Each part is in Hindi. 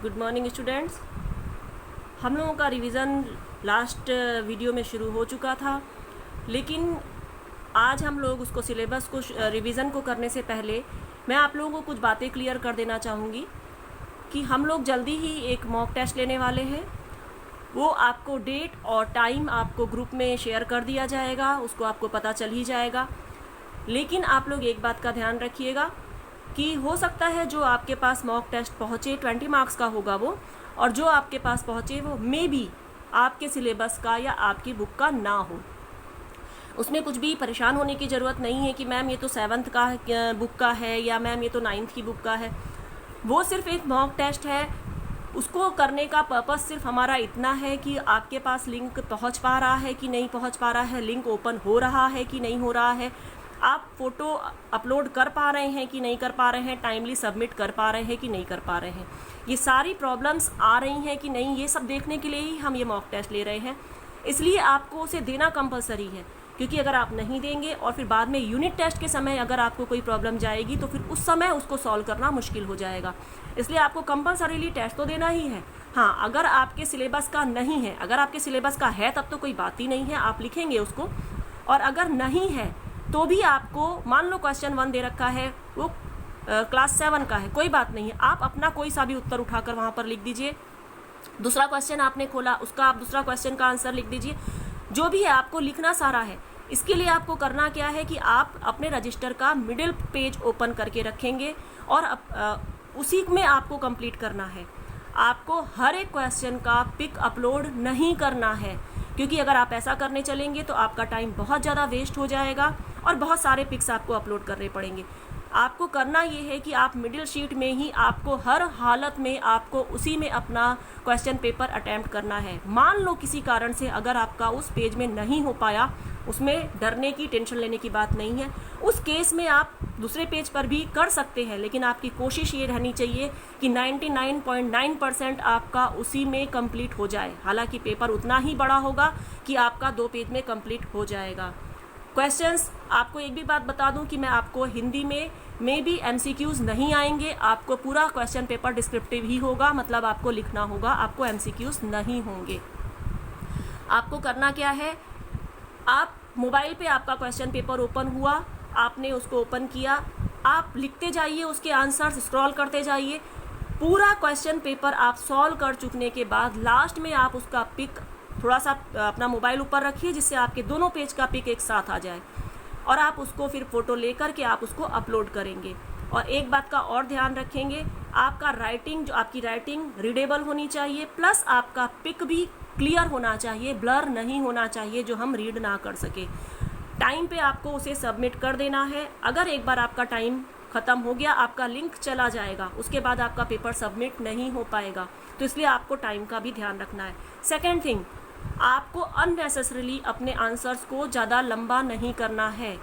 Good morning students. हम लोगों का रिवीज़न लास्ट वीडियो में शुरू हो चुका था, लेकिन आज हम लोग उसको सिलेबस को रिवीज़न को करने से पहले मैं आप लोगों को कुछ बातें क्लियर कर देना चाहूँगी कि हम लोग जल्दी ही एक मॉक टेस्ट लेने वाले हैं। वो आपको डेट और टाइम आपको ग्रुप में शेयर कर दिया जाएगा, उसको आपको पता चल ही जाएगा। लेकिन आप लोग एक बात का ध्यान रखिएगा कि हो सकता है जो आपके पास मॉक टेस्ट पहुँचे 20 मार्क्स का होगा वो, और जो आपके पास पहुँचे वो मे बी आपके सिलेबस का या आपकी बुक का ना हो। उसमें कुछ भी परेशान होने की ज़रूरत नहीं है कि मैम ये तो 7th का बुक का है या मैम ये तो 9th की बुक का है। वो सिर्फ एक मॉक टेस्ट है। उसको करने का पर्पस सिर्फ हमारा इतना है कि आपके पास लिंक पहुंच पा रहा है कि नहीं पहुंच पा रहा है, लिंक ओपन हो रहा है कि नहीं हो रहा है, आप फ़ोटो अपलोड कर पा रहे हैं कि नहीं कर पा रहे हैं, टाइमली सबमिट कर पा रहे हैं कि नहीं कर पा रहे हैं, ये सारी प्रॉब्लम्स आ रही हैं कि नहीं, ये सब देखने के लिए ही हम ये मॉक टेस्ट ले रहे हैं। इसलिए आपको उसे देना कंपलसरी है, क्योंकि अगर आप नहीं देंगे और फिर बाद में यूनिट टेस्ट के समय अगर आपको कोई प्रॉब्लम जाएगी तो फिर उस समय उसको सॉल्व करना मुश्किल हो जाएगा। इसलिए आपको कंपलसरीली टेस्ट तो देना ही है। हाँ, अगर आपके सिलेबस का नहीं है, अगर आपके सिलेबस का है तब तो कोई बात ही नहीं है, आप लिखेंगे उसको। और अगर नहीं है तो भी आपको, मान लो क्वेश्चन 1 दे रखा है, वो क्लास 7 का है, कोई बात नहीं है, आप अपना कोई सा भी उत्तर उठाकर वहाँ पर लिख दीजिए। दूसरा क्वेश्चन आपने खोला, उसका आप दूसरा क्वेश्चन का आंसर लिख दीजिए। जो भी है आपको लिखना सारा है। इसके लिए आपको करना क्या है कि आप अपने रजिस्टर का मिडिल पेज ओपन करके रखेंगे और उसी में आपको कंप्लीट करना है। आपको हर एक क्वेश्चन का पिक अपलोड नहीं करना है, क्योंकि अगर आप ऐसा करने चलेंगे तो आपका टाइम बहुत ज़्यादा वेस्ट हो जाएगा और बहुत सारे पिक्स आपको अपलोड करने पड़ेंगे। आपको करना ये है कि आप मिडिल शीट में ही आपको हर हालत में आपको उसी में अपना क्वेश्चन पेपर अटैम्प्ट करना है। मान लो किसी कारण से अगर आपका उस पेज में नहीं हो पाया, उसमें डरने की, टेंशन लेने की बात नहीं है। उस केस में आप दूसरे पेज पर भी कर सकते हैं, लेकिन आपकी कोशिश ये रहनी चाहिए कि 99.9% आपका उसी में कंप्लीट हो जाए। हालांकि पेपर उतना ही बड़ा होगा कि आपका 2 पेज में कंप्लीट हो जाएगा। क्वेश्चंस, आपको एक भी बात बता दूं कि मैं आपको हिंदी में भी MCQs नहीं आएंगे, आपको पूरा क्वेश्चन पेपर डिस्क्रिप्टिव ही होगा, मतलब आपको लिखना होगा, आपको MCQs नहीं होंगे। आपको करना क्या है, आप मोबाइल पे आपका क्वेश्चन पेपर ओपन हुआ, आपने उसको ओपन किया, आप लिखते जाइए, उसके आंसर्स स्क्रॉल करते जाइए। पूरा क्वेश्चन पेपर आप सॉल्व कर चुकने के बाद लास्ट में आप उसका पिक थोड़ा सा अपना मोबाइल ऊपर रखिए, जिससे आपके दोनों पेज का पिक एक साथ आ जाए, और आप उसको फिर फोटो लेकर के आप उसको अपलोड करेंगे। और एक बात का और ध्यान रखेंगे, आपका राइटिंग, जो आपकी राइटिंग रीडेबल होनी चाहिए, प्लस आपका पिक भी क्लियर होना चाहिए, ब्लर नहीं होना चाहिए जो हम रीड ना कर सके। टाइम पे आपको उसे सबमिट कर देना है। अगर एक बार आपका टाइम ख़त्म हो गया, आपका लिंक चला जाएगा, उसके बाद आपका पेपर सबमिट नहीं हो पाएगा। तो इसलिए आपको टाइम का भी ध्यान रखना है। सेकेंड थिंग, आपको अननेसेसरीली अपने आंसर्स को ज़्यादा लंबा नहीं करना है।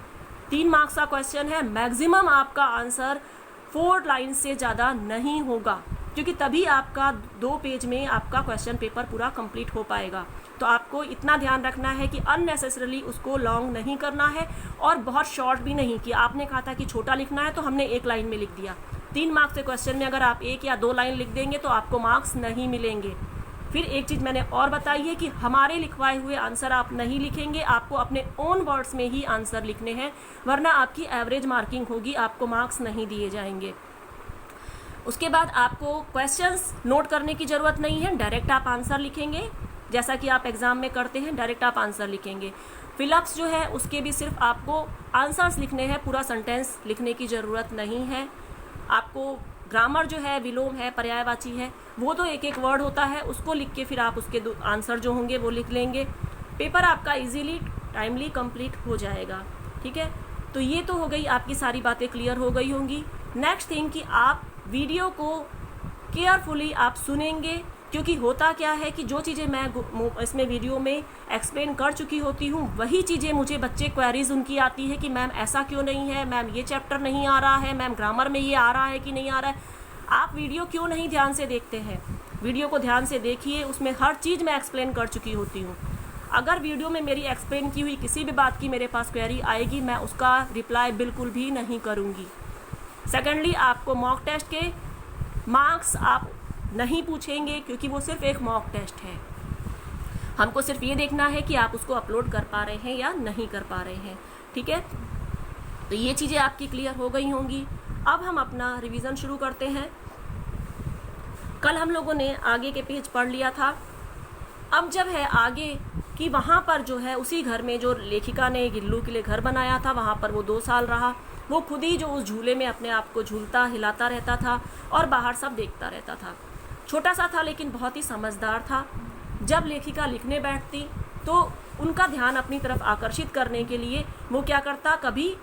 3 मार्क्स का क्वेश्चन है, मैक्सिमम आपका आंसर 4 लाइन से ज़्यादा नहीं होगा, क्योंकि तभी आपका 2 पेज में आपका क्वेश्चन पेपर पूरा कंप्लीट हो पाएगा। तो आपको इतना ध्यान रखना है कि अननेसेसरीली उसको लॉन्ग नहीं करना है और बहुत शॉर्ट भी नहीं, कि आपने कहा था कि छोटा लिखना है तो हमने 1 लाइन में लिख दिया। 3 मार्क्स के क्वेश्चन में अगर आप 1 या 2 लाइन लिख देंगे तो आपको मार्क्स नहीं मिलेंगे। फिर एक चीज़ मैंने और बताई है कि हमारे लिखवाए हुए आंसर आप नहीं लिखेंगे, आपको अपने ओन वर्ड्स में ही आंसर लिखने हैं, वरना आपकी एवरेज मार्किंग होगी, आपको मार्क्स नहीं दिए जाएंगे। उसके बाद आपको क्वेश्चंस नोट करने की ज़रूरत नहीं है, डायरेक्ट आप आंसर लिखेंगे, जैसा कि आप एग्ज़ाम में करते हैं, डायरेक्ट आप आंसर लिखेंगे। फिलअप्स जो है उसके भी सिर्फ आपको आंसर्स लिखने हैं, पूरा सेंटेंस लिखने की ज़रूरत नहीं है। आपको ग्रामर जो है, विलोम है, पर्यायवाची है, वो तो एक एक वर्ड होता है, उसको लिख के फिर आप उसके आंसर जो होंगे वो लिख लेंगे। पेपर आपका इजीली टाइमली कंप्लीट हो जाएगा। ठीक है, तो ये तो हो गई, आपकी सारी बातें क्लियर हो गई होंगी। नेक्स्ट थिंग कि आप वीडियो को केयरफुली आप सुनेंगे, क्योंकि होता क्या है कि जो चीज़ें मैं इसमें वीडियो में एक्सप्लेन कर चुकी होती हूँ, वही चीज़ें मुझे बच्चे क्वेरीज उनकी आती है कि मैम ऐसा क्यों नहीं है, मैम ये चैप्टर नहीं आ रहा है, मैम ग्रामर में ये आ रहा है कि नहीं आ रहा है। आप वीडियो क्यों नहीं ध्यान से देखते हैं? वीडियो को ध्यान से देखिए, उसमें हर चीज़ मैं एक्सप्लेन कर चुकी होती हूँ। अगर वीडियो में मेरी एक्सप्लेन की हुई किसी भी बात की मेरे पास क्वेरी आएगी, मैं उसका रिप्लाई बिल्कुल भी नहीं करूँगी। सेकेंडली, आपको मॉक टेस्ट के मार्क्स आप नहीं पूछेंगे, क्योंकि वो सिर्फ एक मॉक टेस्ट है। हमको सिर्फ ये देखना है कि आप उसको अपलोड कर पा रहे हैं या नहीं कर पा रहे हैं। ठीक है, तो ये चीज़ें आपकी क्लियर हो गई होंगी। अब हम अपना रिवीजन शुरू करते हैं। कल हम लोगों ने आगे के पेज पढ़ लिया था। अब जब है आगे कि वहाँ पर जो है उसी घर में जो लेखिका ने गिल्लू के लिए घर बनाया था, वहाँ पर वो 2 साल रहा। वो खुद ही जो उस झूले में अपने आप को झूलता हिलाता रहता था और बाहर सब देखता रहता था। छोटा सा था लेकिन बहुत ही समझदार था। जब लेखिका लिखने बैठती तो उनका ध्यान अपनी तरफ आकर्षित करने के लिए वो क्या करता, कभी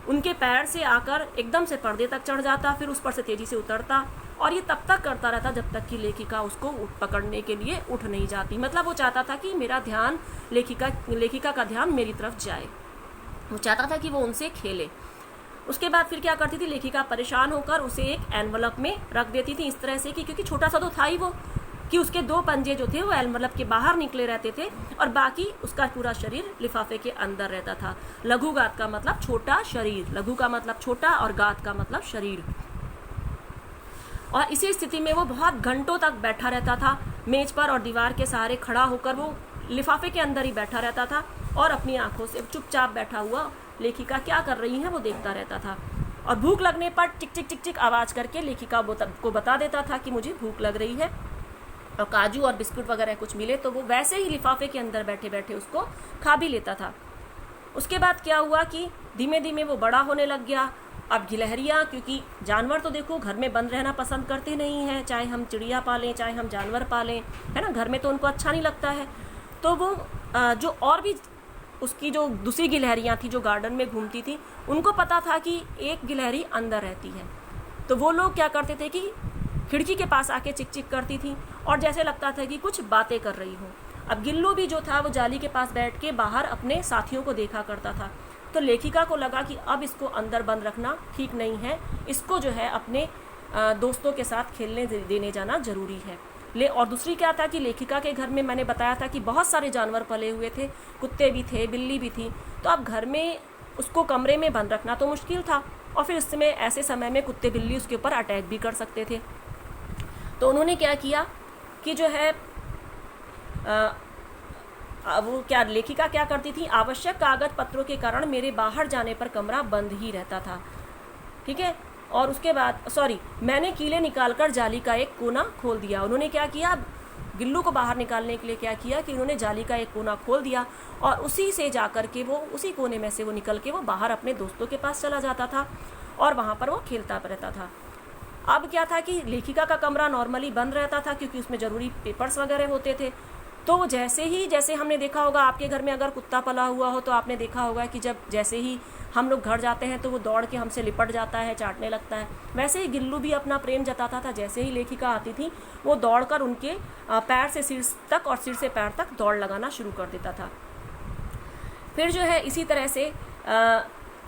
उनके पैर से आकर एकदम से पर्दे तक चढ़ जाता, फिर उस पर से तेजी से उतरता, और ये तब तक करता रहता जब तक कि लेखिका उसको पकड़ने के लिए उठ नहीं जाती। मतलब वो चाहता था कि मेरा ध्यान लेखिका का ध्यान मेरी तरफ जाए। वो चाहता था कि वो उनसे खेले। उसके बाद फिर क्या करती थी, लेखिका परेशान होकर उसे एक एनवलप में रख देती थी इस तरह से कि, क्योंकि छोटा सा तो था ही वो, कि उसके 2 पंजे जो थे वो एनवलप के बाहर निकले रहते थे और बाकी उसका पूरा शरीर लिफाफे के अंदर रहता था। लघु गात का मतलब छोटा शरीर, लघु का मतलब छोटा और गात का मतलब शरीर। और इसी स्थिति में वो बहुत घंटों तक बैठा रहता था मेज पर, और दीवार के सहारे खड़ा होकर वो लिफाफे के अंदर ही बैठा रहता था और अपनी आंखों से चुपचाप बैठा हुआ लेखिका क्या कर रही है वो देखता रहता था। और भूख लगने पर टिक टिक टिक टिक आवाज़ करके लेखिका को बता देता था कि मुझे भूख लग रही है, और काजू और बिस्कुट वगैरह कुछ मिले तो वो वैसे ही लिफाफे के अंदर बैठे बैठे उसको खा भी लेता था। उसके बाद क्या हुआ कि धीमे धीमे वो बड़ा होने लग गया। अब गिलहरियाँ, क्योंकि जानवर तो देखो घर में बंद रहना पसंद करते नहीं हैं, चाहे हम चिड़िया पालें चाहे हम जानवर पालें, है ना, घर में तो उनको अच्छा नहीं लगता है। तो वो जो और भी उसकी जो दूसरी गिलहरियाँ थी जो गार्डन में घूमती थी, उनको पता था कि एक गिलहरी अंदर रहती है। तो वो लोग क्या करते थे कि खिड़की के पास आके चिक चिक करती थी और जैसे लगता था कि कुछ बातें कर रही हो। अब गिल्लू भी जो था वो जाली के पास बैठ के बाहर अपने साथियों को देखा करता था। तो लेखिका को लगा कि अब इसको अंदर बंद रखना ठीक नहीं है, इसको जो है अपने दोस्तों के साथ खेलने देने जाना ज़रूरी है। और दूसरी क्या था कि लेखिका के घर में मैंने बताया था कि बहुत सारे जानवर पले हुए थे, कुत्ते भी थे, बिल्ली भी थी। तो अब घर में उसको कमरे में बंद रखना तो मुश्किल था, और फिर उसमें ऐसे समय में कुत्ते बिल्ली उसके ऊपर अटैक भी कर सकते थे। तो उन्होंने क्या किया कि जो है वो क्या लेखिका क्या करती थी, आवश्यक कागज पत्रों के कारण मेरे बाहर जाने पर कमरा बंद ही रहता था। ठीक है, और उसके बाद मैंने कीले निकालकर जाली का एक कोना खोल दिया। उन्होंने क्या किया, गिल्लू को बाहर निकालने के लिए क्या किया कि उन्होंने जाली का एक कोना खोल दिया और उसी से जाकर के वो उसी कोने में से वो निकल के वो बाहर अपने दोस्तों के पास चला जाता था और वहाँ पर वो खेलता रहता था। अब क्या था कि लेखिका का कमरा नॉर्मली बंद रहता था क्योंकि उसमें ज़रूरी पेपर्स वगैरह होते थे। तो जैसे हमने देखा होगा, आपके घर में अगर कुत्ता पला हुआ हो तो आपने देखा होगा कि जैसे ही हम लोग घर जाते हैं तो वो दौड़ के हमसे लिपट जाता है, चाटने लगता है। वैसे ही गिल्लू भी अपना प्रेम जताता था। जैसे ही लेखिका आती थी वो दौड़कर उनके पैर से सिर तक और सिर से पैर तक दौड़ लगाना शुरू कर देता था। फिर जो है इसी तरह से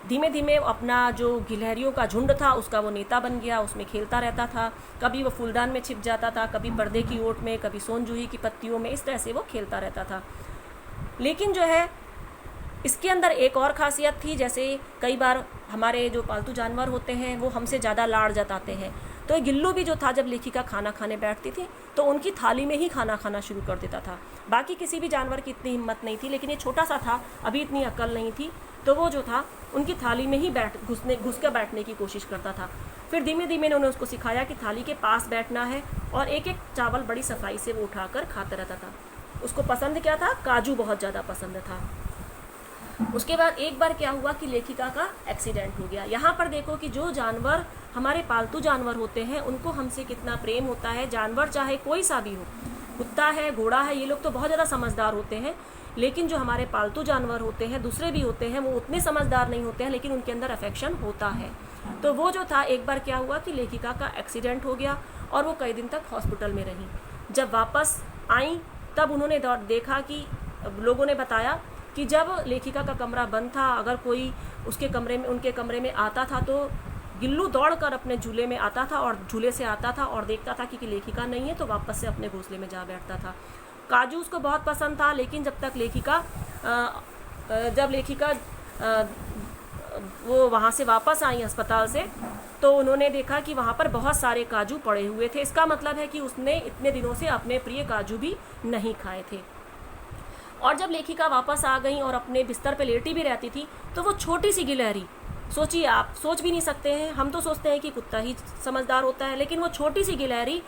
धीमे धीमे अपना जो गिलहरियों का झुंड था उसका वो नेता बन गया, उसमें खेलता रहता था। कभी वो फूलदान में छिप जाता था, कभी पर्दे की ओट में, कभी सोनजूही की पत्तियों में, इस तरह से वो खेलता रहता था। लेकिन जो है इसके अंदर एक और खासियत थी, जैसे कई बार हमारे जो पालतू जानवर होते हैं वो हमसे ज़्यादा लाड़ जताते हैं। तो गिल्लू भी जो था जब लेखिका खाना खाने बैठती थी तो उनकी थाली में ही खाना खाना शुरू कर देता था। बाकी किसी भी जानवर की इतनी हिम्मत नहीं थी, लेकिन ये छोटा सा था, अभी इतनी अक्ल नहीं थी, तो वो जो था उनकी थाली में ही घुस कर बैठने की कोशिश करता था। फिर धीमे धीमे उन्होंने उसको सिखाया कि थाली के पास बैठना है और एक एक चावल बड़ी सफाई से वो उठाकर खाता रहता था। उसको पसंद क्या था, काजू बहुत ज़्यादा पसंद था। उसके बाद एक बार क्या हुआ कि लेखिका का एक्सीडेंट हो गया। यहाँ पर देखो कि जो जानवर हमारे पालतू जानवर होते हैं उनको हमसे कितना प्रेम होता है। जानवर चाहे कोई सा भी हो, कुत्ता है, घोड़ा है, ये लोग तो बहुत ज़्यादा समझदार होते हैं, लेकिन जो हमारे पालतू जानवर होते हैं, दूसरे भी होते हैं, वो उतने समझदार नहीं होते हैं, लेकिन उनके अंदर अफेक्शन होता है। तो वो जो था, एक बार क्या हुआ कि लेखिका का एक्सीडेंट हो गया और वो कई दिन तक हॉस्पिटल में रही। जब वापस आई तब उन्होंने देखा कि लोगों ने बताया कि जब लेखिका का कमरा बंद था, अगर कोई उनके कमरे में आता था तो गिल्लू दौड़कर अपने झूले में आता था और झूले से आता था और देखता था कि लेखिका नहीं है, तो वापस से अपने घोंसले में जा बैठता था। काजू उसको बहुत पसंद था, लेकिन जब लेखिका वो वहाँ से वापस आई अस्पताल से, तो उन्होंने देखा कि वहाँ पर बहुत सारे काजू पड़े हुए थे। इसका मतलब है कि उसने इतने दिनों से अपने प्रिय काजू भी नहीं खाए थे। और जब लेखिका वापस आ गई और अपने बिस्तर पे लेटी भी रहती थी, तो वो छोटी सी गिलहरी, सोचिए, आप सोच भी नहीं सकते हैं, हम तो सोचते हैं कि कुत्ता ही समझदार होता है, लेकिन वो छोटी सी गिलहरी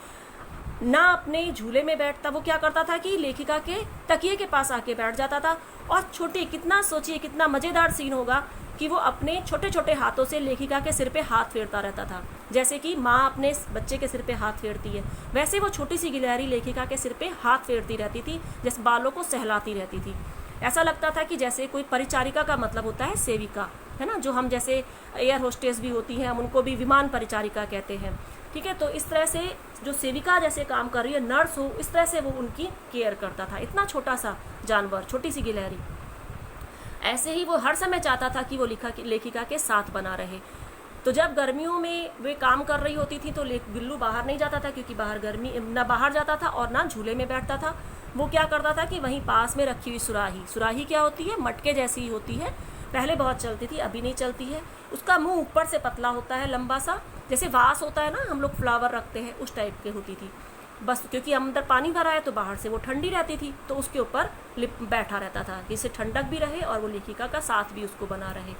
ना अपने झूले में बैठता, वो क्या करता था कि लेखिका के तकिए के पास आके बैठ जाता था। और छोटी, कितना सोचिए कितना मज़ेदार सीन होगा कि वो अपने छोटे छोटे हाथों से लेखिका के सिर पे हाथ फेरता रहता था, जैसे कि माँ अपने बच्चे के सिर पे हाथ फेरती है, वैसे वो छोटी सी गिलहरी लेखिका के सिर पे हाथ फेरती रहती थी, जैसे बालों को सहलाती रहती थी। ऐसा लगता था कि जैसे कोई परिचारिका का मतलब होता है सेविका, है ना, जो हम जैसे एयर होस्टेस भी होती हैं, हम उनको भी विमान परिचारिका कहते हैं, ठीक है। तो इस तरह से जो सेविका जैसे काम कर रही है, नर्स हो, इस तरह से वो उनकी केयर करता था। इतना छोटा सा जानवर, छोटी सी गिलहरी, ऐसे ही वो हर समय चाहता था कि वो लेखिका के साथ बना रहे। तो जब गर्मियों में वे काम कर रही होती थी तो गिल्लू बाहर नहीं जाता था, क्योंकि बाहर गर्मी, ना बाहर जाता था और ना झूले में बैठता था। वो क्या करता था कि वहीं पास में रखी हुई सुराही, सुराही क्या होती है, मटके जैसी होती है, पहले बहुत चलती थी, अभी नहीं चलती है। उसका मुंह ऊपर से पतला होता है, लंबा सा, जैसे वास होता है ना, हम लोग फ्लावर रखते हैं, उस टाइप के होती थी। बस क्योंकि अंदर पानी भरा है तो बाहर से वो ठंडी रहती थी, तो उसके ऊपर बैठा रहता था कि इससे ठंडक भी रहे और वो लेखिका का साथ भी उसको बना रहे।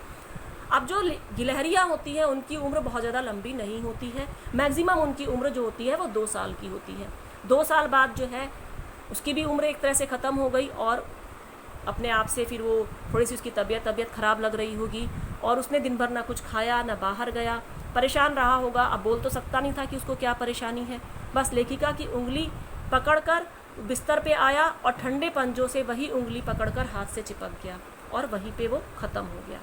अब जो गिलहरियाँ होती हैं उनकी उम्र बहुत ज़्यादा लंबी नहीं होती है, मैक्सिमम उनकी उम्र जो होती है वो 2 साल की होती है। 2 साल बाद जो है उसकी भी उम्र एक तरह से ख़त्म हो गई और अपने आप से फिर वो थोड़ी सी उसकी तबीयत ख़राब लग रही होगी और उसने दिन भर ना कुछ खाया ना बाहर गया, परेशान रहा होगा। अब बोल तो सकता नहीं था कि उसको क्या परेशानी है, बस लेखिका की उंगली पकड़कर बिस्तर पे आया और ठंडे पंजों से वही उंगली पकड़कर हाथ से चिपक गया और वहीं पे वो ख़त्म हो गया।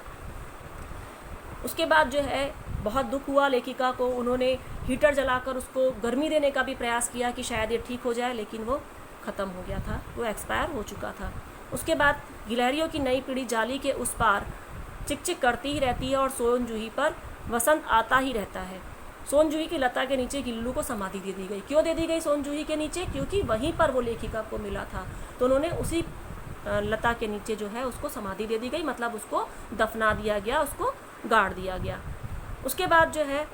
उसके बाद जो है बहुत दुख हुआ लेखिका को, उन्होंने हीटर जलाकर उसको गर्मी देने का भी प्रयास किया कि शायद ये ठीक हो जाए, लेकिन वो ख़त्म हो गया था, वो एक्सपायर हो चुका था। उसके बाद गिलहरियों की नई पीढ़ी जाली के उस पार चिक चिक करती ही रहती है और सोन जूही पर वसंत आता ही रहता है। सोन जूही की लता के नीचे गिल्लू को समाधि दे दी गई। क्यों दे दी गई सोन जूही के नीचे? क्योंकि वहीं पर वो लेखिका को मिला था, तो उन्होंने उसी लता के नीचे जो है उसको समाधि दे दी गई, मतलब उसको दफना दिया गया, उसको गाड़ दिया गया। उसके बाद जो है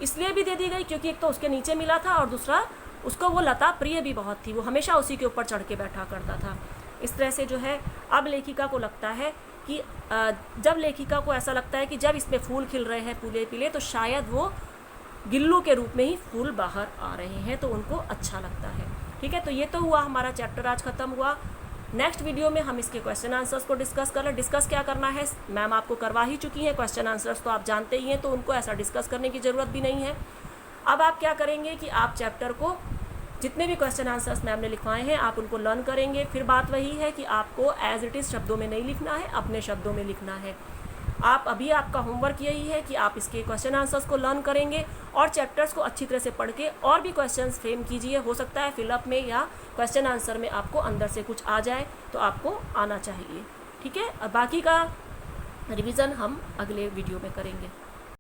इसलिए भी दे दी गई क्योंकि एक तो उसके नीचे मिला था और दूसरा उसको वो लता प्रिय भी बहुत थी, वो हमेशा उसी के ऊपर चढ़ के बैठा करता था। इस तरह से जो है अब लेखिका को लगता है कि जब लेखिका को ऐसा लगता है कि जब इसमें फूल खिल रहे हैं पीले पीले, तो शायद वो गिल्लू के रूप में ही फूल बाहर आ रहे हैं, तो उनको अच्छा लगता है। ठीक है, तो ये तो हुआ हमारा चैप्टर, आज ख़त्म हुआ। नेक्स्ट वीडियो में हम इसके क्वेश्चन आंसर्स को डिस्कस कर रहे हैं। डिस्कस क्या करना है, मैम आपको करवा ही चुकी हैं, क्वेश्चन आंसर्स तो आप जानते ही हैं, तो उनको ऐसा डिस्कस करने की ज़रूरत भी नहीं है। अब आप क्या करेंगे कि आप चैप्टर को जितने भी क्वेश्चन आंसर्स मैम ने लिखवाए हैं आप उनको लर्न करेंगे। फिर बात वही है कि आपको एज इट इज़ शब्दों में नहीं लिखना है, अपने शब्दों में लिखना है। आप अभी आपका होमवर्क यही है कि आप इसके क्वेश्चन आंसर्स को लर्न करेंगे और चैप्टर्स को अच्छी तरह से पढ़ के और भी क्वेश्चंस फ्रेम कीजिए। हो सकता है फिलअप में या क्वेश्चन आंसर में आपको अंदर से कुछ आ जाए, तो आपको आना चाहिए। ठीक है, और बाकी का रिवीजन हम अगले वीडियो में करेंगे।